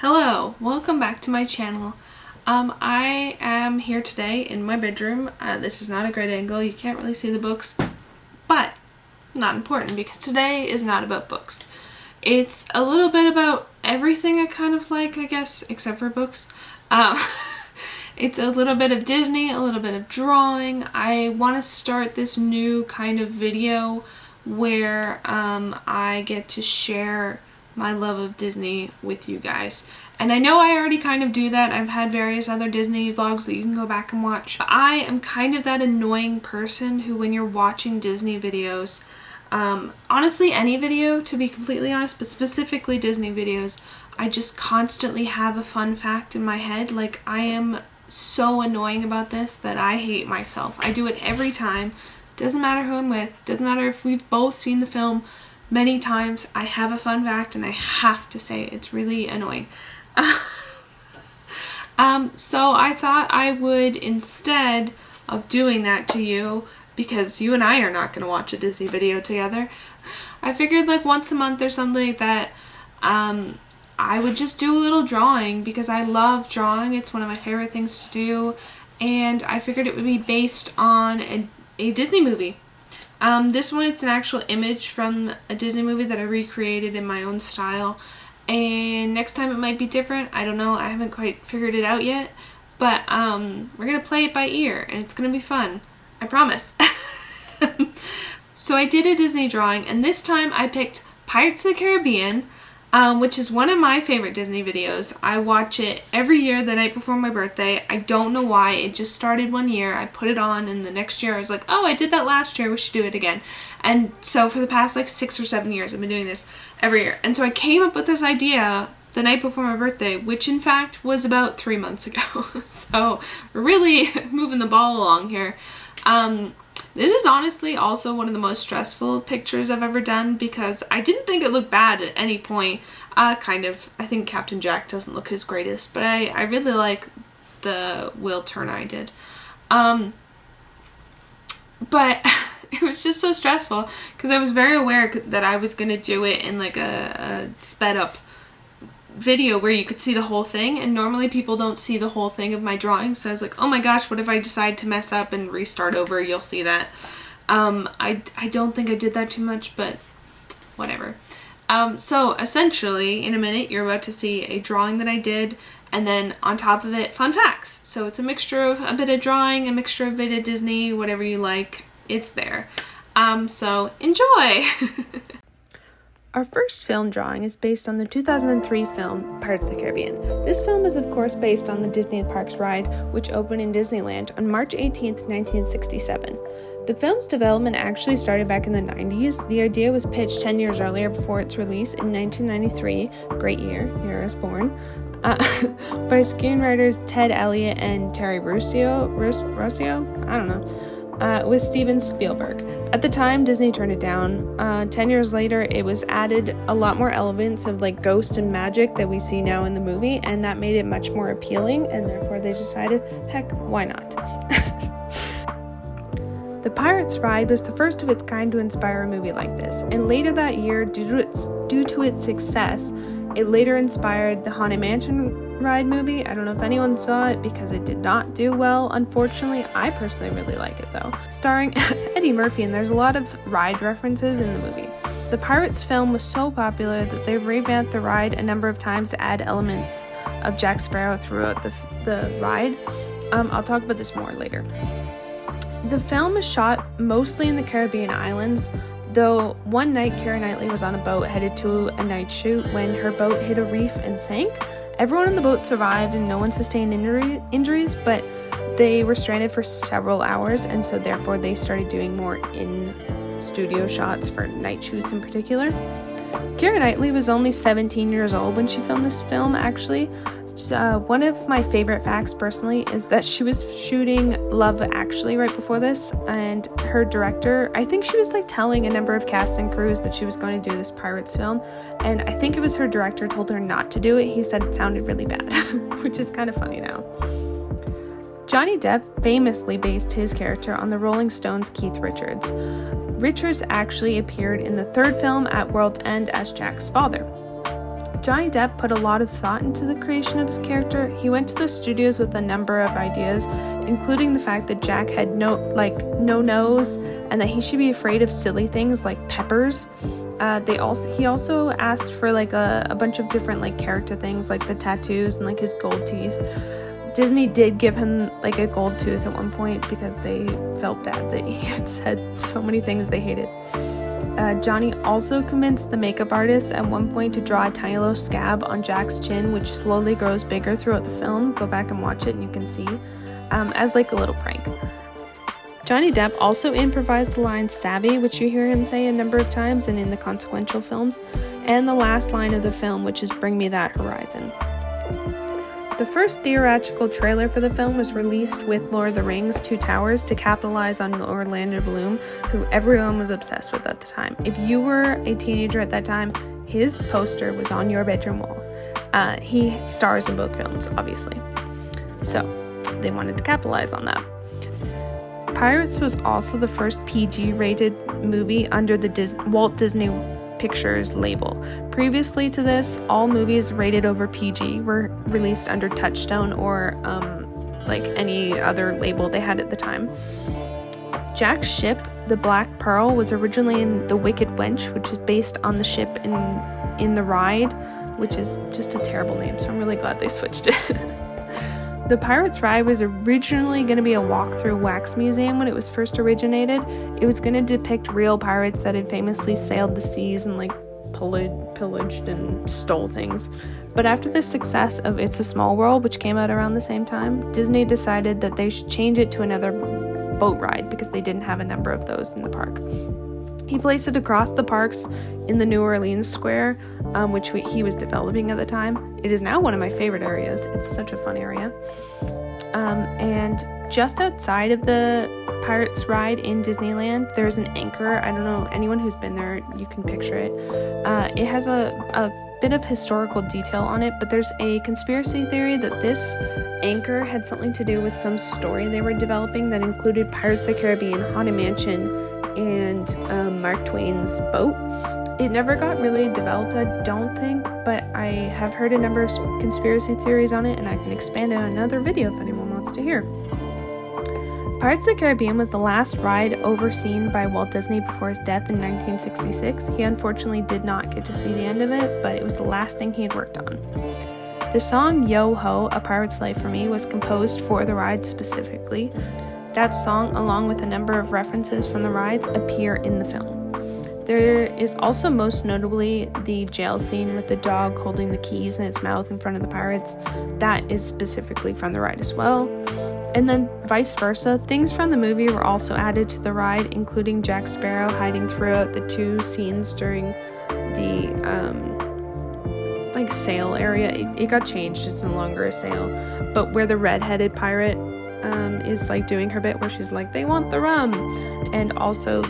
Hello, welcome back to my channel. I am here today in my bedroom. This is not a great angle, you can't really see the books, but not important because today is not about books. It's a little bit about everything I kind of like, I guess, except for books. It's a little bit of Disney, a little bit of drawing. I want to start this new kind of video where I get to share my love of Disney with you guys. And I know I already kind of do that. I've had various other Disney vlogs that you can go back and watch. I am kind of that annoying person who, when you're watching Disney videos, honestly any video to be completely honest, but specifically Disney videos, I just constantly have a fun fact in my head. Like, I am so annoying about this that I hate myself. I do it every time. Doesn't matter who I'm with, doesn't matter if we've both seen the film many times, I have a fun fact and I have to say it. It's really annoying. So I thought I would, instead of doing that to you, because you and I are not going to watch a Disney video together, I figured like once a month or something like that, I would just do a little drawing because I love drawing. It's one of my favorite things to do, and I figured it would be based on a Disney movie. This one, it's an actual image from a Disney movie that I recreated in my own style, and next time it might be different. I don't know, I haven't quite figured it out yet, but we're gonna play it by ear and it's gonna be fun, I promise. So I did a Disney drawing, and this time I picked Pirates of the Caribbean, which is one of my favorite Disney videos. I watch it every year the night before my birthday. I don't know why. It just started one year. I put it on, and the next year I was like, oh, I did that last year. We should do it again. And so for the past like 6 or 7 years, I've been doing this every year. And so I came up with this idea the night before my birthday, which in fact was about 3 months ago. So we're really moving the ball along here. This is honestly also one of the most stressful pictures I've ever done because I didn't think it looked bad at any point. Kind of. I think Captain Jack doesn't look his greatest, but I really like the Will Turner I did. But it was just so stressful because I was very aware that I was going to do it in like a sped up video where you could see the whole thing, and normally people don't see the whole thing of my drawing, so I was like, oh my gosh, what if I decide to mess up and restart over? You'll see that. I don't think I did that too much, but whatever. So essentially in a minute you're about to see a drawing that I did, and then on top of it, fun facts. So it's a mixture of a bit of drawing, a mixture of a bit of Disney, whatever you like, it's there. So enjoy. Our first film drawing is based on the 2003 film Pirates of the Caribbean. This film is of course based on the Disney Parks ride, which opened in Disneyland on March 18th, 1967. The film's development actually started back in the 90s. The idea was pitched 10 years earlier before its release in 1993, great year I was born, by screenwriters Ted Elliott and Terry Rossio, I don't know, with Steven Spielberg. At the time, Disney turned it down. 10 years later, it was added a lot more elements of like ghost and magic that we see now in the movie, and that made it much more appealing, and therefore they decided, heck, why not? The Pirates ride was the first of its kind to inspire a movie like this, and later that year, due to its success, it later inspired the Haunted Mansion ride movie. I don't know if anyone saw it because it did not do well, unfortunately. I personally really like it though. Starring Eddie Murphy, and there's a lot of ride references in the movie. The Pirates film was so popular that they revamped the ride a number of times to add elements of Jack Sparrow throughout the ride. I'll talk about this more later. The film is shot mostly in the Caribbean islands, though one night Keira Knightley was on a boat headed to a night shoot when her boat hit a reef and sank. Everyone on the boat survived and no one sustained injuries, but they were stranded for several hours, and so therefore they started doing more in-studio shots for night shoots in particular. Keira Knightley was only 17 years old when she filmed this film, actually. One of my favorite facts personally is that she was shooting Love Actually right before this, and her director, I think she was like telling a number of cast and crews that she was going to do this Pirates film, and I think it was her director told her not to do it. He said it sounded really bad, which is kind of funny now. Johnny Depp famously based his character on the Rolling Stones' Keith Richards. Richards actually appeared in the third film at World's End as Jack's father. Johnny Depp put a lot of thought into the creation of his character. He went to the studios with a number of ideas, including the fact that Jack had no nose and that he should be afraid of silly things like peppers. He also asked for like a bunch of different like character things, like the tattoos and like his gold teeth. Disney did give him like a gold tooth at one point because they felt bad that he had said so many things they hated. Johnny also convinced the makeup artist at one point to draw a tiny little scab on Jack's chin, which slowly grows bigger throughout the film. Go back and watch it and you can see, as like a little prank. Johnny Depp also improvised the line "savvy," which you hear him say a number of times and in the consequential films, and the last line of the film, which is "Bring me that horizon." The first theatrical trailer for the film was released with Lord of the Rings: Two Towers to capitalize on Orlando Bloom, who everyone was obsessed with at the time. If you were a teenager at that time, his poster was on your bedroom wall. He stars in both films, obviously. So, they wanted to capitalize on that. Pirates was also the first PG-rated movie under the Walt Disney Pictures label. Previously to this, all movies rated over PG were released under Touchstone or like any other label they had at the time. Jack's ship, the Black Pearl, was originally in The Wicked Wench, which is based on the ship in The Ride, which is just a terrible name, so I'm really glad they switched it. The Pirates Ride was originally going to be a walk-through wax museum when it was first originated. It was going to depict real pirates that had famously sailed the seas and like pillaged and stole things. But after the success of It's a Small World, which came out around the same time, Disney decided that they should change it to another boat ride because they didn't have a number of those in the park. He placed it across the parks in the New Orleans Square, which he was developing at the time. It is now one of my favorite areas. It's such a fun area. And just outside of the Pirates ride in Disneyland, there's an anchor. I don't know, anyone who's been there, you can picture it. It has a bit of historical detail on it, but there's a conspiracy theory that this anchor had something to do with some story they were developing that included Pirates of the Caribbean, Haunted Mansion, and Mark Twain's boat. It never got really developed, I don't think, but I have heard a number of conspiracy theories on it, and I can expand it on another video if anyone wants to hear. Pirates of the Caribbean was the last ride overseen by Walt Disney before his death in 1966. He unfortunately did not get to see the end of it, but it was the last thing he had worked on. The song Yo Ho, A Pirate's Life for Me, was composed for the ride specifically. That song, along with a number of references from the rides, appear in the film. There is also most notably the jail scene with the dog holding the keys in its mouth in front of the pirates. That is specifically from the ride as well. And then vice versa, things from the movie were also added to the ride, including Jack Sparrow hiding throughout the two scenes during the sail area. It got changed, it's no longer a sail, but where the red-headed pirate is like doing her bit where she's like, they want the rum, and also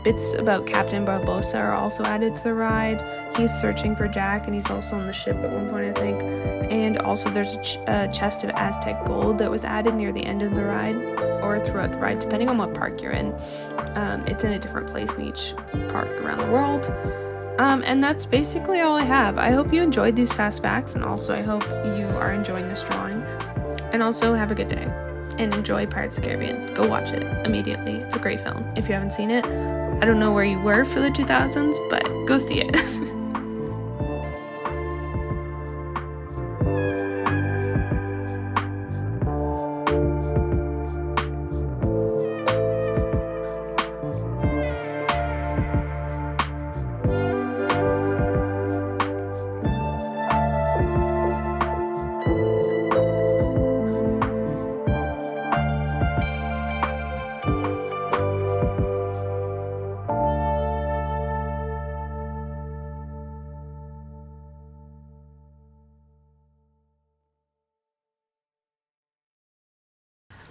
bits about Captain Barbossa are also added to the ride. He's searching for Jack and he's also on the ship at one point, I think, and also there's a chest of Aztec gold that was added near the end of the ride or throughout the ride depending on what park you're in. It's in a different place in each park around the world. And that's basically all I have. I hope you enjoyed these fast facts, and also I hope you are enjoying this drawing. And also have a good day and enjoy Pirates of the Caribbean. Go watch it immediately. It's a great film. If you haven't seen it, I don't know where you were for the 2000s, but go see it.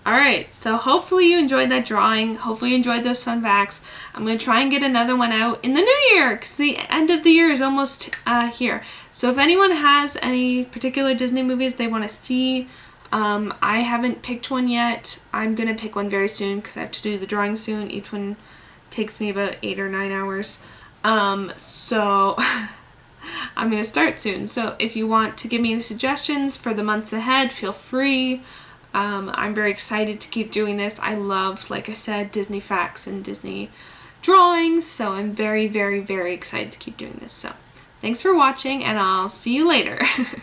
Alright, so hopefully you enjoyed that drawing. Hopefully you enjoyed those fun facts. I'm going to try and get another one out in the new year because the end of the year is almost here. So if anyone has any particular Disney movies they want to see, I haven't picked one yet. I'm going to pick one very soon because I have to do the drawing soon. Each one takes me about 8 or 9 hours. So I'm going to start soon. So if you want to give me any suggestions for the months ahead, feel free. I'm very excited to keep doing this. I love, like I said, Disney facts and Disney drawings, so I'm very, very, very excited to keep doing this. So thanks for watching, and I'll see you later.